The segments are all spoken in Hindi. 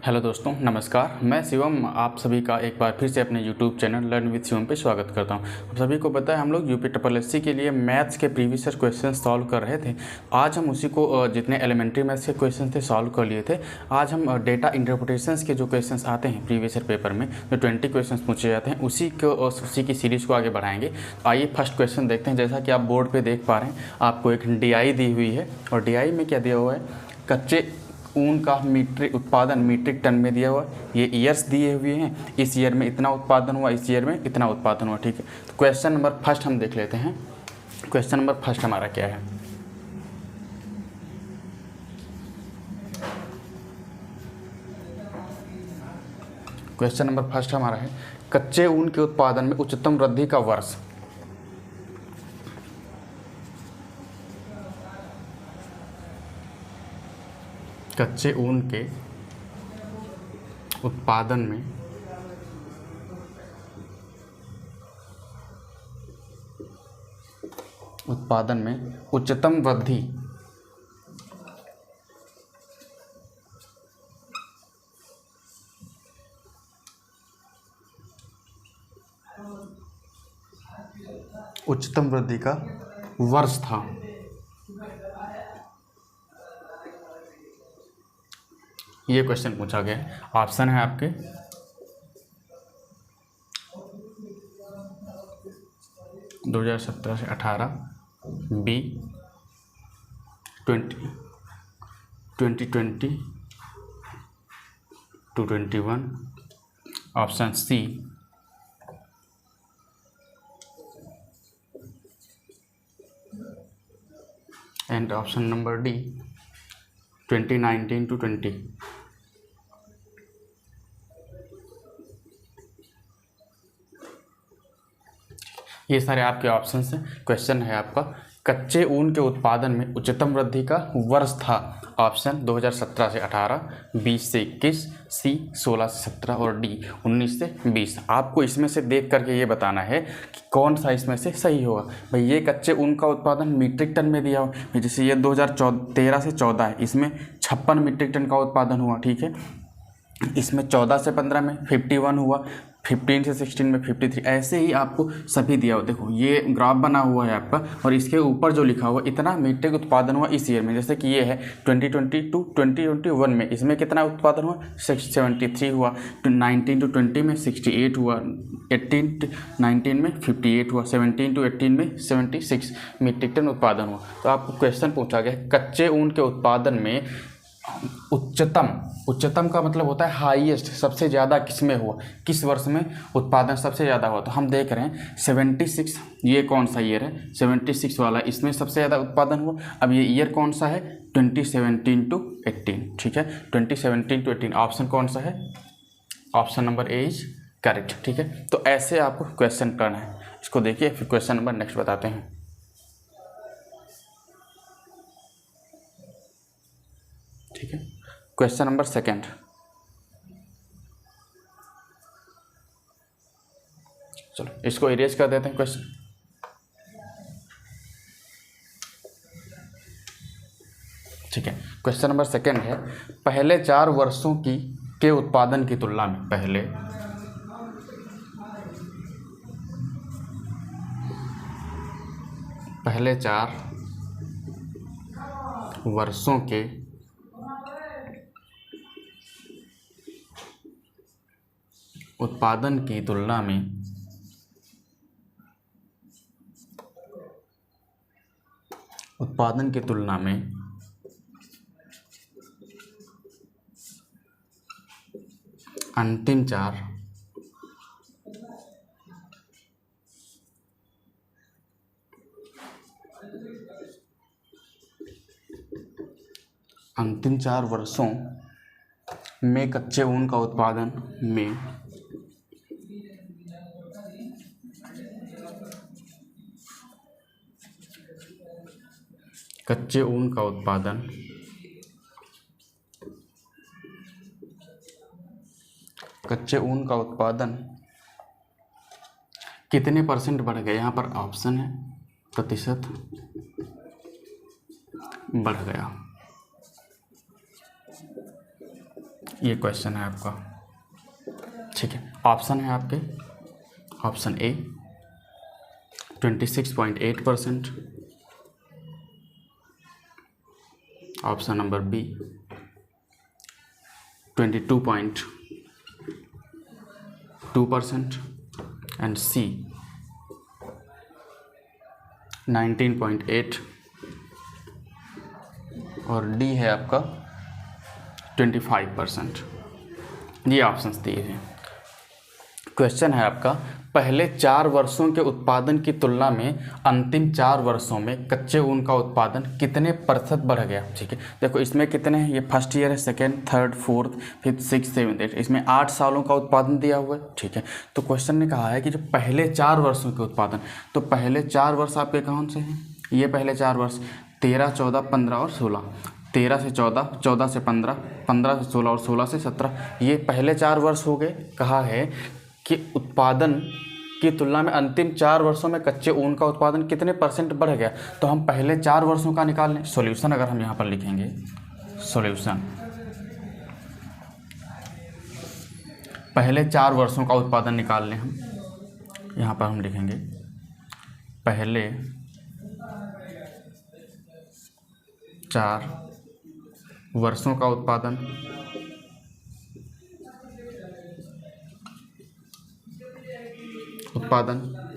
हेलो दोस्तों, नमस्कार। मैं शिवम आप सभी का एक बार फिर से अपने YouTube channel learn with Shivam पे स्वागत करता हूं। आप सभी को पता है हम लोग यूपीएससी के लिए मैथ्स के प्रीवियस ईयर क्वेश्चन सॉल्व कर रहे थे। आज हम उसी को जितने एलिमेंट्री मैथ्स के क्वेश्चन थे सॉल्व कर लिए थे। आज हम डेटा इंटरप्रिटेशंस के जो क्वेश्चन आते हैं प्रीवियस ईयर पेपर में, जो 20 क्वेश्चन पूछे जाते हैं, उसी की सीरीज़ को आगे बढ़ाएंगे। आइए फर्स्ट क्वेश्चन देखते हैं। जैसा कि आप बोर्ड पर देख पा रहे हैं, आपको एक DI दी हुई है और DI में क्या दिया हुआ है, कच्चे ऊन का मीट्रिक उत्पादन मीट्रिक टन में दिया हुआ। ये ईयर्स दिए हुए हैं, इस ईयर में इतना उत्पादन हुआ, इस ईयर में इतना उत्पादन हुआ। ठीक है, तो क्वेश्चन नंबर फर्स्ट हम देख लेते हैं। क्वेश्चन नंबर फर्स्ट हमारा क्या है? क्वेश्चन नंबर फर्स्ट हमारा है, कच्चे ऊन के उत्पादन में उच्चतम वृद्धि का वर्ष। कच्चे ऊन के उत्पादन में उच्चतम वृद्धि का वर्ष था। ये क्वेश्चन पूछा गया है। ऑप्शन है आपके 2017 से 18, B 2020 to 21, option C and option number D 2019 to 20। ये सारे आपके ऑप्शंस हैं। क्वेश्चन है आपका, कच्चे ऊन के उत्पादन में उच्चतम वृद्धि का वर्ष था। ऑप्शन 2017 से 18, 20 से 21, सी 16 से 17 और डी 19 से 20। आपको इसमें से देख करके ये बताना है कि कौन सा इसमें से सही होगा। भाई ये कच्चे ऊन का उत्पादन मीट्रिक टन में दिया हो, जैसे ये 2013 से 14 है, इसमें 56 मीट्रिक टन का उत्पादन हुआ। ठीक है, इसमें 14 से 15 में 51 हुआ, 15 से 16 में 53। ऐसे ही आपको सभी दिया हुआ। देखो ये ग्राफ बना हुआ है आपका, और इसके ऊपर जो लिखा हुआ इतना मीट्रिक उत्पादन हुआ इस ईयर में। जैसे कि ये है 2020 to 2021 में, इसमें कितना उत्पादन हुआ, 73 हुआ। 19 to 20 में 68 हुआ, 18 to 19 में 58 हुआ, 17 to 18 में 76 मीट्रिक टन उत्पादन हुआ। तो आपको क्वेश्चन पूछा गया, कच्चे ऊन के उत्पादन में उच्चतम का मतलब होता है हाईएस्ट, सबसे ज़्यादा किस में हुआ, किस वर्ष में उत्पादन सबसे ज़्यादा हुआ। तो हम देख रहे हैं 76, ये कौन सा ईयर है, 76 वाला, इसमें सबसे ज़्यादा उत्पादन हुआ। अब ये ईयर कौन सा है, 2017 to 18। ठीक है, 2017 to 18। ऑप्शन कौन सा है, option number A is correct. ठीक है, तो ऐसे आपको क्वेश्चन करना है। इसको देखिए, फिर क्वेश्चन नंबर नेक्स्ट बताते हैं। ठीक है, क्वेश्चन नंबर सेकंड, चलो इसको इरेज कर देते हैं क्वेश्चन। ठीक है, क्वेश्चन नंबर सेकंड है, पहले 4 वर्षों के उत्पादन की तुलना में, पहले 4 वर्षों के उत्पादन की तुलना में अंतिम 4 वर्षों में कच्चे ऊन का उत्पादन में कच्चे ऊन का उत्पादन कितने % बढ़ गया। यहाँ पर ऑप्शन है प्रतिशत बढ़ गया। ये क्वेश्चन है आपका, ठीक है। ऑप्शन है आपके, option A 26.8%, option number B 22.2% and C 19.8 और डी है आपका 25%। ये ऑप्शंस दिए हैं। क्वेश्चन है आपका, पहले 4 वर्षों के उत्पादन की तुलना में अंतिम 4 वर्षों में कच्चे ऊन का उत्पादन कितने प्रतिशत बढ़ गया। ठीक है, देखो इसमें कितने हैं, ये फर्स्ट ईयर है, second, third, fourth, fifth, six, seventh, eight, इसमें 8 सालों का उत्पादन दिया हुआ है। ठीक है, तो क्वेश्चन ने कहा है कि जो पहले 4 वर्षों के उत्पादन, तो पहले 4 वर्ष आपके कौन से हैं, ये पहले 4 वर्ष 13, 14, 15 और 16, 13 से 14, 14 से 15, 15 से 16 और 16 से 17, ये पहले 4 वर्ष हो गए। कहा है कि उत्पादन की तुलना में अंतिम 4 वर्षों में कच्चे ऊन का उत्पादन कितने % बढ़ गया। तो हम पहले 4 वर्षों का निकाल लें। सॉल्यूशन अगर हम यहाँ पर लिखेंगे, सॉल्यूशन पहले 4 वर्षों का उत्पादन निकाल लें हम, यहाँ पर हम लिखेंगे पहले 4 वर्षों का उत्पादन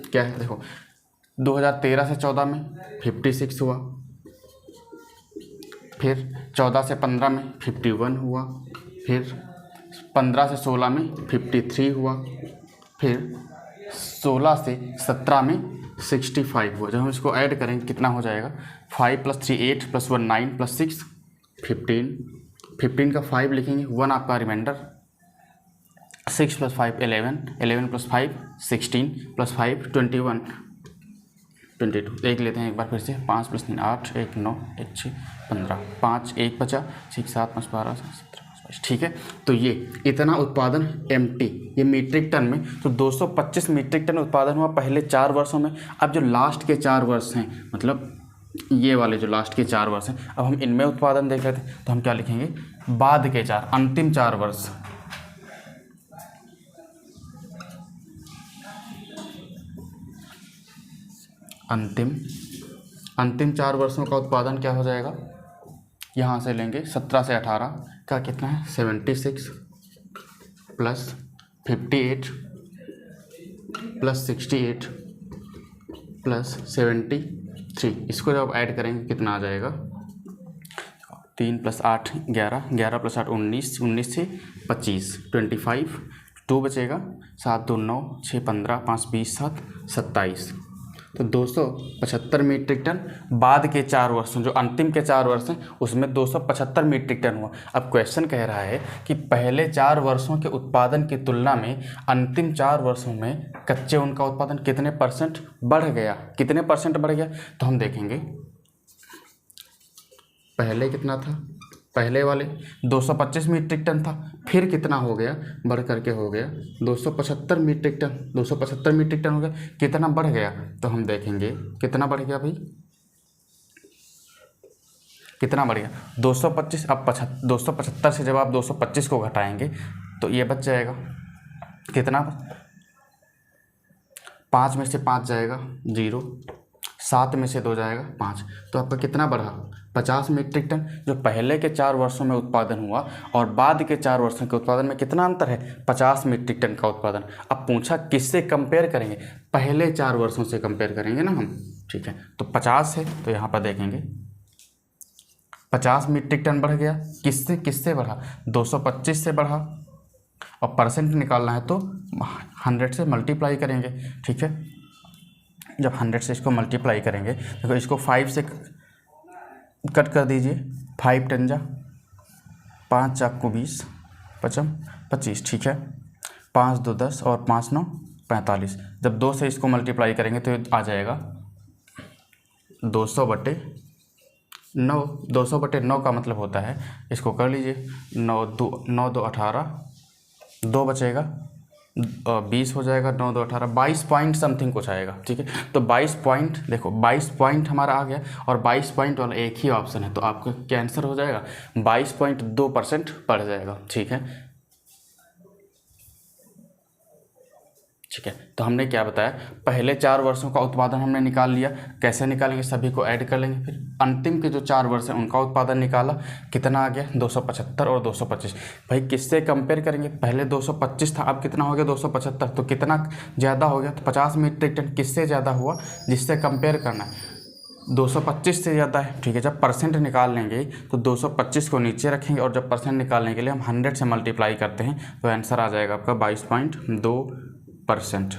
क्या है, देखो 2013 से 14 में 56 हुआ, फिर 14 से 15 में 51 हुआ, फिर 15 से 16 में 53 हुआ, फिर 16 से 17 में 65 हुआ। जब हम इसको ऐड करेंगे कितना हो जाएगा, 5 + 3 8 + 1 9 + 6 15, 15 का 5 लिखेंगे, 1 आपका रिमाइंडर, 6 + 5 11, 11 + 5 16 + 5 21 22। एक लेते हैं एक बार फिर से, 5 + 3 8, 1 9, 1 6 15, 5 1 बचा, 6 7 5 12 17 22। ठीक है, तो ये इतना उत्पादन MT, ये मीट्रिक टन में, तो 225 मीट्रिक टन उत्पादन हुआ पहले 4 वर्षों में। अब जो लास्ट के 4 वर्ष हैं, मतलब ये वाले जो लास्ट के 4 वर्ष हैं, अब हम इनमें उत्पादन देख लेते हैं। तो हम क्या लिखेंगे, बाद के 4, अंतिम 4 वर्ष, अंतिम 4 वर्षों का उत्पादन क्या हो जाएगा, यहाँ से लेंगे 17 से 18 का कितना है, 76 + 58 + 68 + 73। इसको जब ऐड करेंगे कितना आ जाएगा, 3 + 8 11, 11 + 8 19, 19 से 25 25, 2 बचेगा, 7 2 9, 6 15, 5 20 7 27। तो 275 मीट्रिक टन बाद के 4 वर्षों, जो अंतिम के 4 वर्ष हैं उसमें 275 मीट्रिक टन हुआ। अब क्वेश्चन कह रहा है कि पहले 4 वर्षों के उत्पादन की तुलना में अंतिम 4 वर्षों में कच्चे ऊन का उत्पादन कितने % बढ़ गया, कितने % बढ़ गया। तो हम देखेंगे पहले कितना था, पहले वाले 225 मीट्रिक टन था, फिर कितना हो गया, बढ़ करके हो गया 275 मीट्रिक टन, 275 मीट्रिक टन हो गया, कितना बढ़ गया। तो हम देखेंगे कितना बढ़ गया भाई, कितना बढ़ गया 225। अब 275 से जब आप 225 को घटाएंगे तो ये बच जाएगा कितना, 5 में से 5 जाएगा 0, 7 में से 2 जाएगा 5, तो आपका कितना बढ़ा, 50 मीट्रिक टन। जो पहले के 4 वर्षों में उत्पादन हुआ और बाद के 4 वर्षों के उत्पादन में कितना अंतर है, 50 मीट्रिक टन का उत्पादन। अब पूछा किससे कंपेयर करेंगे, पहले 4 वर्षों से कंपेयर करेंगे ना हम। ठीक है, तो 50 है, तो यहाँ पर देखेंगे 50 मीट्रिक टन बढ़ गया, किससे बढ़ा, 225 से बढ़ा, और % निकालना है तो 100 से मल्टीप्लाई करेंगे। ठीक है, जब 100 से इसको मल्टीप्लाई करेंगे, देखो इसको 5 से कट कर दीजिए, 5 टन जा 5 चाक को 20, 5 25। ठीक है, 5 2 10 और 5 9 45। जब 2 से इसको मल्टीप्लाई करेंगे तो आ जाएगा 200/9। 200/9 का मतलब होता है, इसको कर लीजिए, 9 2 18, 2 बचेगा 20 हो जाएगा, 9 2 18, 22 पॉइंट समथिंग कुछ आएगा। ठीक है, तो 22 पॉइंट, देखो 22 पॉइंट हमारा आ गया और 22 पॉइंट वाला एक ही ऑप्शन है, तो आपका क्या आंसर हो जाएगा, 22.2% बढ़ जाएगा। ठीक है, ठीक है, तो हमने क्या बताया, पहले 4 वर्षों का उत्पादन हमने निकाल लिया, कैसे निकालेंगे, सभी को ऐड कर लेंगे, फिर अंतिम के जो 4 वर्ष हैं उनका उत्पादन निकाला, कितना आ गया 275 और 225। भाई किससे कंपेयर करेंगे, पहले 225 था, अब कितना हो गया 275, तो कितना ज़्यादा हो गया, तो 50 मीट्रिक टन किससे ज़्यादा हुआ, जिससे कंपेयर करना है 225 से ज़्यादा है। ठीक है, जब परसेंट निकाल लेंगे तो 225 को नीचे रखेंगे और जब परसेंट निकालने के लिए हम 100 से मल्टीप्लाई करते हैं तो आंसर आ जाएगा आपका 22.2%।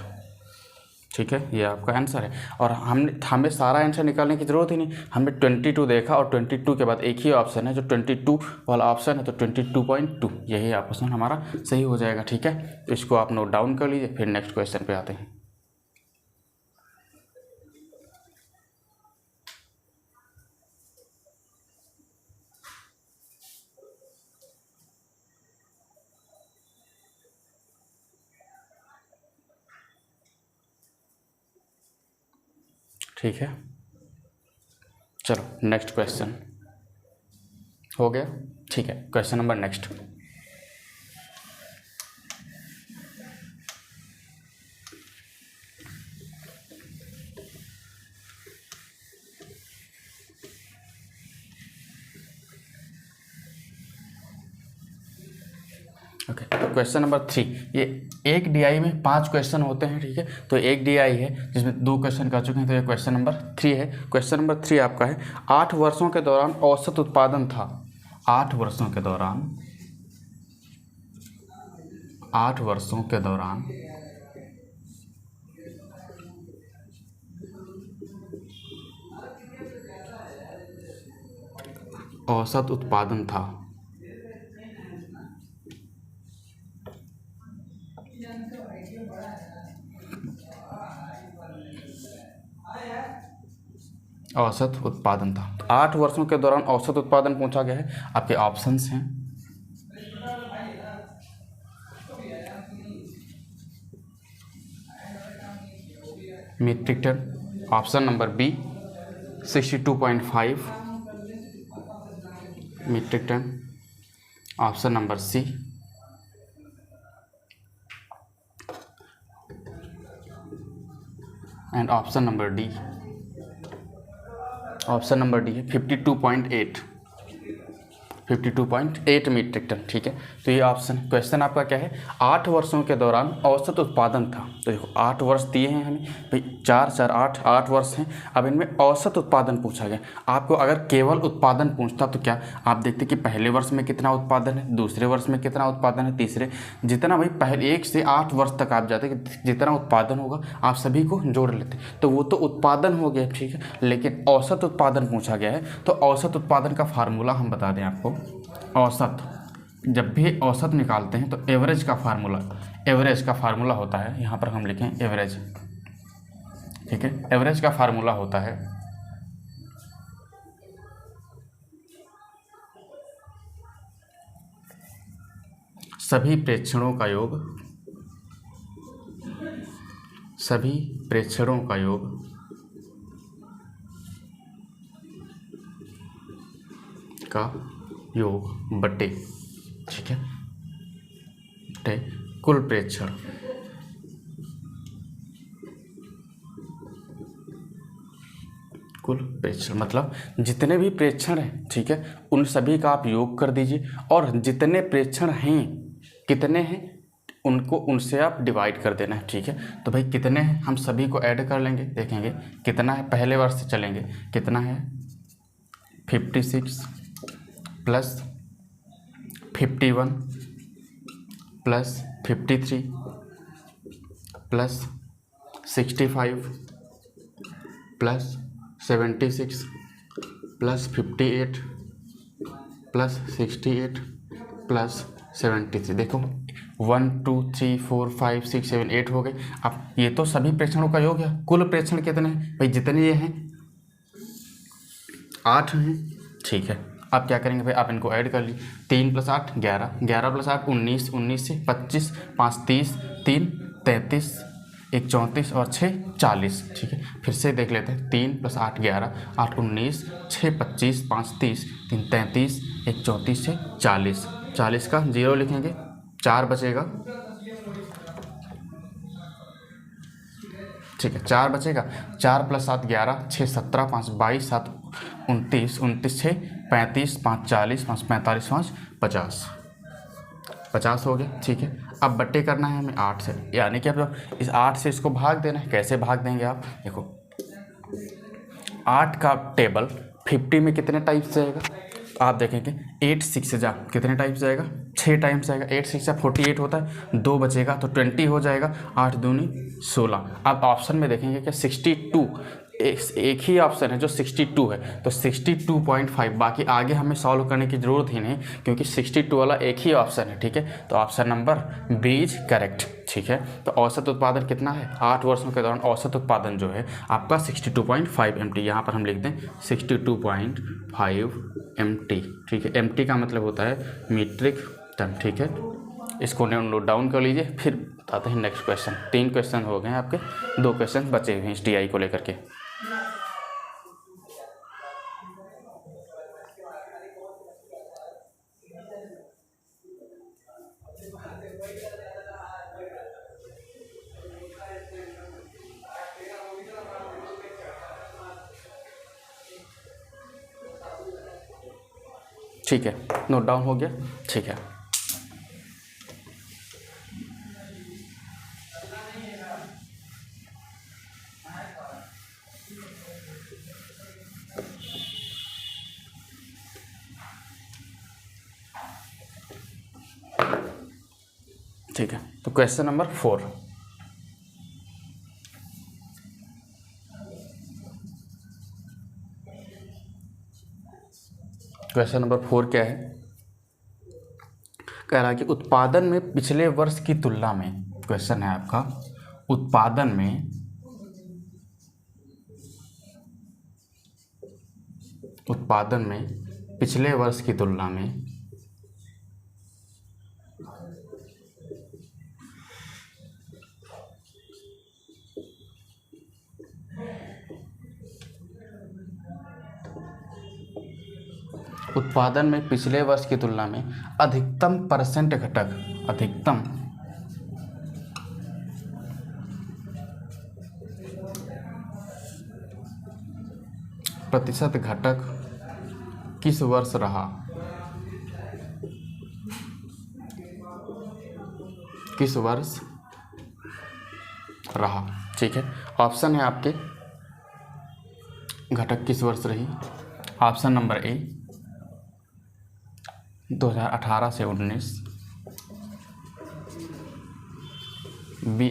ठीक है, ये आपका आंसर है। और हमें सारा आंसर निकालने की ज़रूरत ही नहीं, हमने 22 देखा और 22 के बाद एक ही ऑप्शन है जो 22 वाला ऑप्शन है, तो 22.2 यही ऑप्शन हमारा सही हो जाएगा। ठीक है, तो इसको आप नोट डाउन कर लीजिए, फिर नेक्स्ट क्वेश्चन पे आते हैं। ठीक है, चलो नेक्स्ट क्वेश्चन हो गया। ठीक है, क्वेश्चन नंबर नेक्स्ट। ओके, तो क्वेश्चन नंबर 3, ये एक डीआई में 5 क्वेश्चन होते हैं। ठीक है, तो एक डीआई है जिसमें 2 क्वेश्चन कर चुके हैं, तो ये क्वेश्चन नंबर 3 है। क्वेश्चन नंबर 3 आपका है, 8 वर्षों के दौरान औसत उत्पादन था, 8 वर्षों के दौरान, 8 वर्षों के दौरान औसत उत्पादन था, औसत उत्पादन था। 8 वर्षों के दौरान औसत उत्पादन पूछा गया है। आपके ऑप्शंस हैं, metric tonne, option number B 62.5 metric tonne, option number C and option number D, option number D है 52.8 मीट्रिक टन। ठीक है, तो ये ऑप्शन, क्वेश्चन आपका क्या है, 8 वर्षों के दौरान औसत उत्पादन था। तो देखो 8 वर्ष दिए हैं हमें भाई, 4 4 8 8 वर्ष हैं। अब इनमें औसत उत्पादन पूछा गया। आपको अगर केवल उत्पादन पूछता तो क्या आप देखते कि पहले वर्ष में कितना उत्पादन है, दूसरे वर्ष में कितना उत्पादन है, तीसरे, जितना भाई पहले 1 से 8 वर्ष तक आप जाते कि जितना उत्पादन होगा आप सभी को जोड़ लेते, तो वो तो उत्पादन हो गया। ठीक है, लेकिन औसत उत्पादन पूछा गया है, तो औसत उत्पादन का फार्मूला हम बता दें आपको। औसत, जब भी औसत निकालते हैं तो एवरेज का फार्मूला होता है, यहाँ पर हम लिखें एवरेज। ठीक है, एवरेज का फार्मूला होता है सभी प्रेक्षणों का योग, सभी प्रेक्षणों का योग बटे, ठीक है, बटे कुल प्रेक्षण, कुल प्रेक्षण मतलब जितने भी प्रेक्षण हैं, ठीक है, उन सभी का आप योग कर दीजिए और जितने प्रेक्षण हैं कितने हैं उनको उनसे आप डिवाइड कर देना है। ठीक है, तो भाई कितने हैं हम सभी को ऐड कर लेंगे, देखेंगे कितना है, पहले वर्ष से चलेंगे, कितना है 56 plus 51 plus 53 plus 65 plus 76 plus 58 plus 68 plus 73। देखो 1 2 3 4 5 6 7 8 हो गए। अब ये तो सभी प्रेक्षणों का योग है। कुल प्रेक्षण कितने हैं भाई, जितने ये हैं 8 हैं। ठीक है, आप क्या करेंगे भाई, आप इनको ऐड कर लीजिए। 3 + 8 11, 11 + 8 19, 19 से 25, 5 30, 3 33, 1 34 और 6 40। ठीक है, फिर से देख लेते हैं। 3 + 8 11, 8 19, 6 25, 5 30, 3 33, 1 34 से 40। 40 का 0 लिखेंगे, 4 बचेगा। ठीक है, 4 बचेगा। 4 + 7 11, 6 17, 5 22, 7 29, 29 6 35, 5 40, 5 45, 5 50, 50 हो गया। ठीक है, अब बट्टे करना है हमें 8 से, यानी कि अब इस 8 से इसको भाग देना है। कैसे भाग देंगे आप देखो, 8 का टेबल 50 में कितने टाइप्स जाएगा आप देखेंगे। 8 6 जा कितने टाइप्स जाएगा, 6 टाइम्स जाएगा। 8 6 जा 48 होता है, 2 बचेगा तो 20 हो जाएगा। 8 दूनी 16। अब ऑप्शन में देखेंगे क्या 62, एक ही ऑप्शन है जो 62 है, तो 62.5। बाकी आगे हमें सॉल्व करने की ज़रूरत ही नहीं, क्योंकि 62 वाला एक ही ऑप्शन है। ठीक है, तो option number B is correct. ठीक है, तो औसत उत्पादन कितना है, 8 वर्षों के दौरान औसत उत्पादन जो है आपका 62.5 MT। यहाँ पर हम लिख दें 62.5 MT। ठीक है, MT का मतलब होता है मीट्रिक टन। ठीक है, इसको नोट डाउन कर लीजिए। फिर बताते हैं नेक्स्ट क्वेश्चन। 3 क्वेश्चन हो गए हैं आपके, 2 क्वेश्चन बचे हुए हैं इस TI को लेकर के। ठीक है, नोट डाउन हो गया। ठीक है, ठीक है, तो क्वेश्चन नंबर 4। क्वेश्चन नंबर 4 क्या है, कह रहा है कि उत्पादन में पिछले वर्ष की तुलना में, क्वेश्चन है आपका, उत्पादन में पिछले वर्ष की तुलना में उत्पादन में पिछले वर्ष की तुलना में अधिकतम परसेंट घटक, अधिकतम प्रतिशत घटक किस वर्ष रहा, किस वर्ष रहा। ठीक है, ऑप्शन है आपके घटक किस वर्ष रही। ऑप्शन नंबर ए 2018 से 19, बी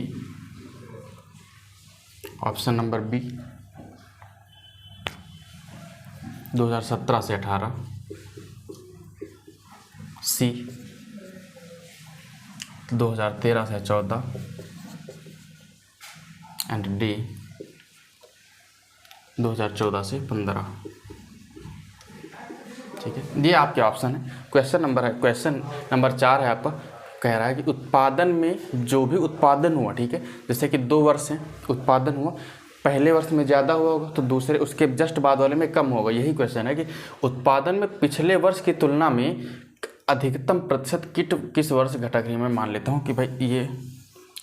ऑप्शन नंबर बी 2017 से 18, सी 2013 से 14 एंड डी 2014 से 15। ठीक है, ये आपके ऑप्शन है। क्वेश्चन नंबर 4 है आपका, कह रहा है कि उत्पादन में जो भी उत्पादन हुआ, ठीक है, जैसे कि 2 वर्ष हैं उत्पादन हुआ, पहले वर्ष में ज़्यादा हुआ होगा तो दूसरे उसके जस्ट बाद वाले में कम होगा। यही क्वेश्चन है कि उत्पादन में पिछले वर्ष की तुलना में अधिकतम प्रतिशत किस वर्ष घटक रही है। मैं मान लेता हूँ कि भाई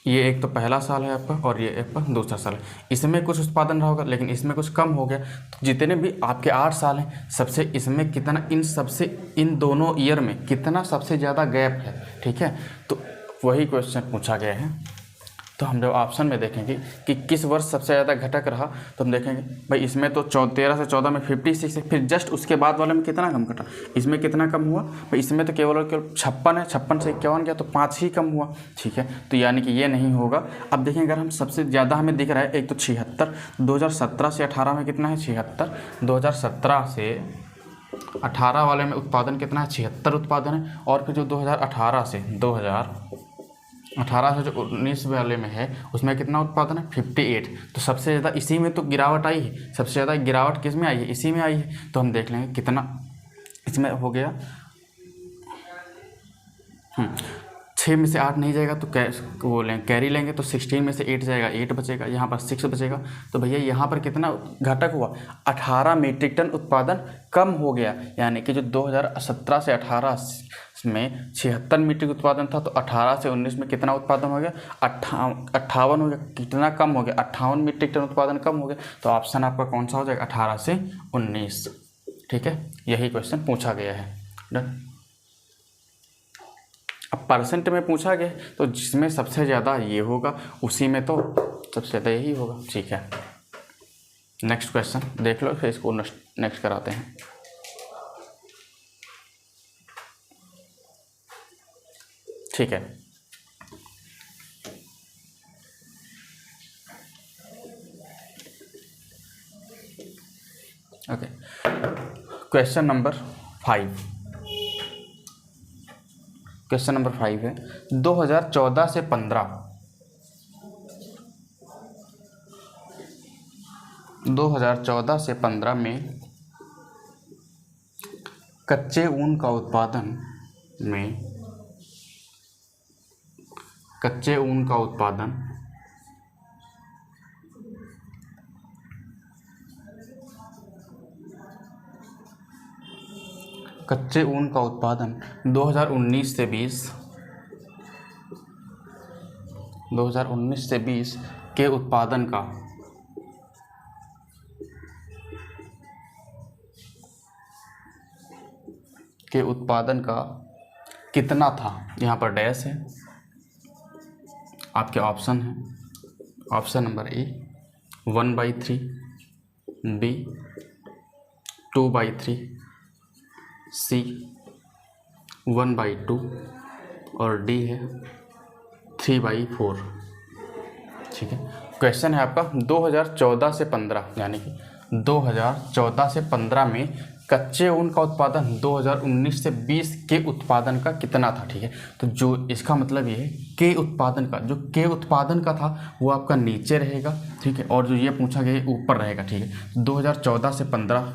ये एक तो पहला साल है आपका और ये आपका दूसरा साल है, इसमें कुछ उत्पादन रहा होगा लेकिन इसमें कुछ कम हो गया। तो जितने भी आपके 8 साल हैं, सबसे इसमें कितना, इन दोनों ईयर में कितना सबसे ज़्यादा गैप है। ठीक है, तो वही क्वेश्चन पूछा गया है। तो हम जब ऑप्शन में देखेंगे कि किस वर्ष सबसे ज़्यादा घटक रहा, तो हम देखेंगे भाई इसमें तो 13 से 14 में 56 है, फिर जस्ट उसके बाद वाले में कितना कम घटा, इसमें कितना कम हुआ भाई, इसमें तो केवल 56 है, 56 से 51 गया तो 5 ही कम हुआ। ठीक है, तो यानी कि ये नहीं होगा। अब देखें अगर हम सबसे ज़्यादा हमें दिख रहा है, एक तो 76, 2017 से 18 में कितना है 76, 2017 से 18 वाले में उत्पादन कितना है 76 उत्पादन है, और फिर जो 2018 से 19 वाले में है उसमें कितना उत्पादन है 58। तो सबसे ज़्यादा इसी में तो गिरावट आई है, सबसे ज़्यादा गिरावट किस में आई है, इसी में आई है। तो हम देख लेंगे कितना इसमें हो गया 6 में से 8 नहीं जाएगा तो वो लेंगे कैरी लेंगे, तो 16 में से 8 जाएगा, 8 बचेगा, यहाँ पर 6 बचेगा। तो भैया यहाँ पर कितना घटक हुआ, 18 मीट्रिक टन उत्पादन कम हो गया। यानी कि जो 2017 से 18 में 76 मीट्रिक उत्पादन था, तो 18 से 19 में कितना उत्पादन हो गया, 58 हो गया। कितना कम हो गया, 58 मीट्रिक टन उत्पादन कम हो गया। तो ऑप्शन आपका कौन सा हो जाएगा, 18 से 19। ठीक है, यही क्वेश्चन पूछा गया है। डन। अब परसेंट में पूछा गया तो जिसमें सबसे ज़्यादा ये होगा उसी में तो सबसे ज़्यादा यही होगा। ठीक है, नेक्स्ट क्वेश्चन देख लो, फिर इसको नेक्स्ट कराते हैं। ठीक है, okay, question number 5। Question number 5 है 2014 से 15 में कच्चे ऊन का उत्पादन कच्चे ऊन का उत्पादन 2019 से 20 के उत्पादन का कितना था। यहाँ पर डैश है, आपके ऑप्शन है। ऑप्शन नंबर ए 1/3, बी 2/3, सी 1/2 और डी है 3/4। ठीक है, क्वेश्चन है आपका 2014 से 15, यानी कि 2014 से 15 में कच्चे ऊन का उत्पादन 2019 से 20 के उत्पादन का कितना था। ठीक है, तो जो इसका मतलब ये है के उत्पादन का, जो के उत्पादन का था वो आपका नीचे रहेगा। ठीक है, और जो ये पूछा गया ऊपर रहेगा। ठीक है, 2014 से 15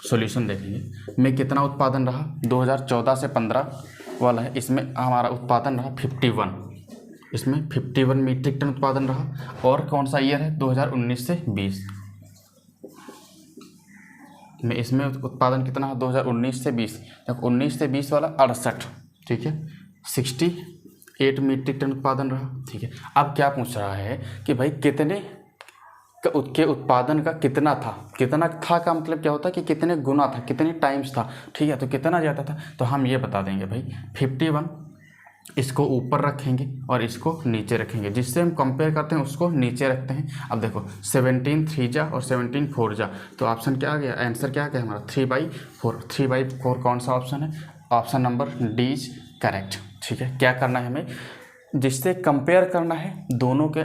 सॉल्यूशन देखेंगे में कितना उत्पादन रहा, 2014 से 15 वाला है, इसमें हमारा उत्पादन रहा 51, इसमें 51 मीट्रिक टन उत्पादन रहा। और कौन सा ईयर है, 2019 से 20 में इसमें उत्पादन कितना है, 2019 से 20, जब 19 से 20 वाला 68। ठीक है, 68 मीट्रिक टन उत्पादन रहा। ठीक है, अब क्या पूछ रहा है कि भाई कितने के उत्पादन का कितना था। कितना था का मतलब क्या होता है कि कितने गुना था, कितने टाइम्स था। ठीक है, तो कितना ज़्यादा था, तो हम ये बता देंगे भाई 51 इसको ऊपर रखेंगे और इसको नीचे रखेंगे, जिससे हम कंपेयर करते हैं उसको नीचे रखते हैं। अब देखो 17 3 जा और 17 4 जा, तो ऑप्शन क्या आ गया, आंसर क्या आ गया हमारा 3/4। 3/4 कौन सा ऑप्शन है, option number D is correct. ठीक है, क्या करना है हमें, जिससे कंपेयर करना है दोनों के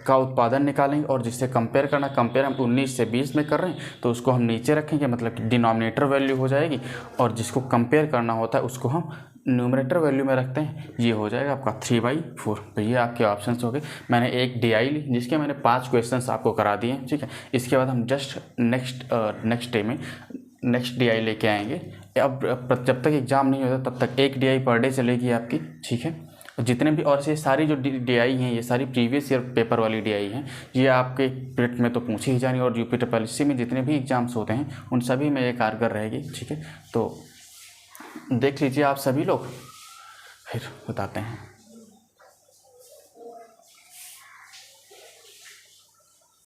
का उत्पादन निकालेंगे, और जिससे कंपेयर करना, कंपेयर हम 19 से 20 में कर रहे हैं तो उसको हम नीचे रखेंगे, मतलब कि डिनोमिनेटर वैल्यू हो जाएगी, और जिसको कंपेयर करना होता है उसको हम न्यूमरेटर वैल्यू में रखते हैं, ये हो जाएगा आपका 3/4। तो ये आपके ऑप्शंस हो गए। मैंने एक DI ली जिसके मैंने 5 क्वेश्चंस आपको करा दिए। ठीक है, इसके बाद हम जस्ट नेक्स्ट डे में नेक्स्ट DI लेके आएंगे। अब जब तक एग्ज़ाम नहीं होता तब तक एक DI पर डे चलेगी आपकी। ठीक है, जितने भी, और ये सारी जो DI हैं ये सारी प्रीवियस ईयर पेपर वाली DI हैं, ये आपके पेट में तो पूछी ही जानी, और UPSSC में जितने भी एग्ज़ाम्स होते हैं उन सभी में ये कारगर रहेगी। ठीक है, तो देख लीजिए आप सभी लोग, फिर बताते हैं।